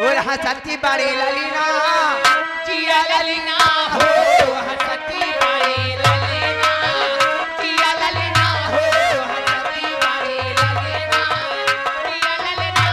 और हंसती बड़ी ललीना जिया ललीना हो हंसती बड़ी ललीना जिया ललीना हो हंसती बड़ी ललीना जिया ललीना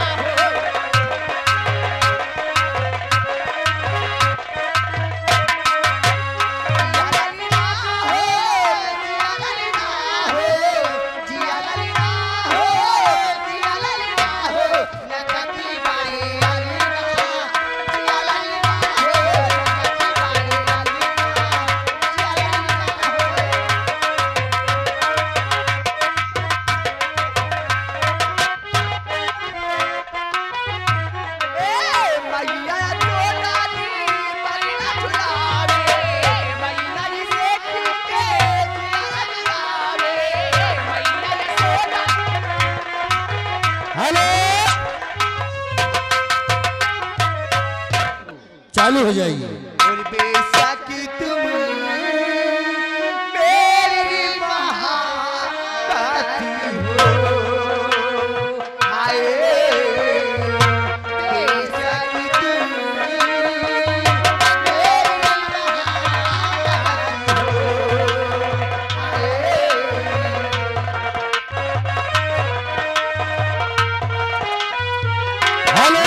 चालू हो जाएगी। और बेशक तुम मेरी महाबती हो हाय बेशक तुम मेरी महाबती हो हेलो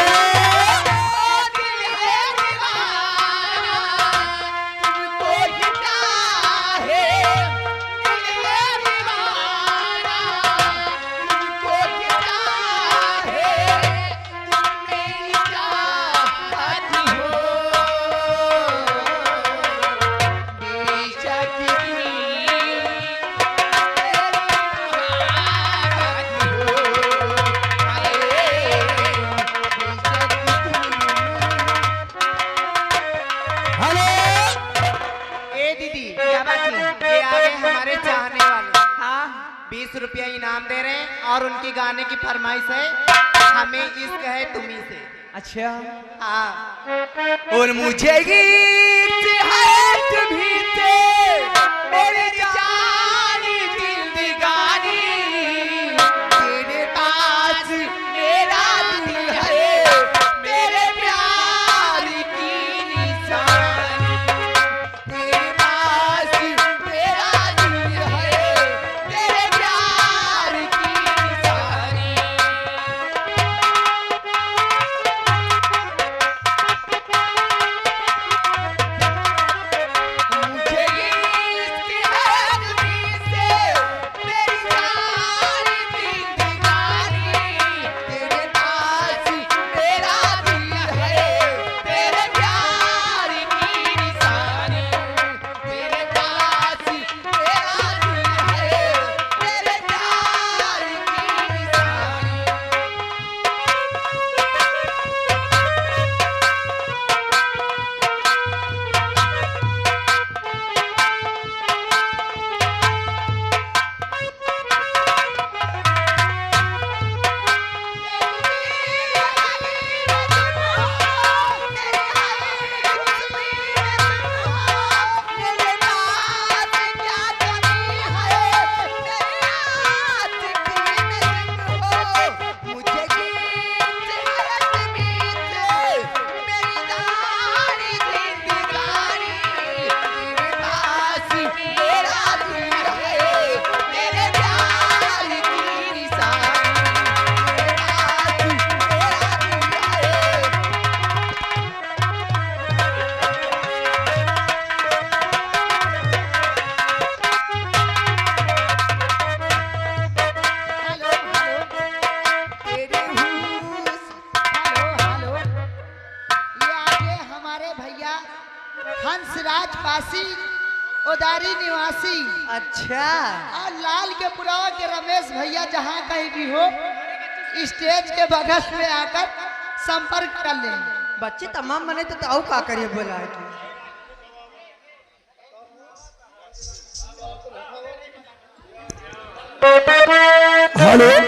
हमारे चाहने वाले हाँ 20 रुपया इनाम दे रहे हैं और उनकी गाने की फरमाइश है हमें इश्क है तुम्ही से। अच्छा हाँ और मुझे गीत है तुम्ही से मेरी जानी जिंदगानी तेरे पास मेरा दिल है मेरे प्यार की निशानी तेरे पास मेरा दिल है तेरे प्यार की निशानी मुझे इश्क है तुम्ही से मेरी जानी जिंदगानी तेरे पास मेरा दिल है तेरे प्यार की निशानी तेरे पास मेरा दिल है तेरे प्यार की निशानी हंसराज पासी उदारी निवासी अच्छा और लाल के पुरावा के रमेश भैया जहाँ कहीं भी हो स्टेज के बगल में आकर संपर्क कर लें। बच्चे तमाम बने तो आओ का करिए बोला है हेलो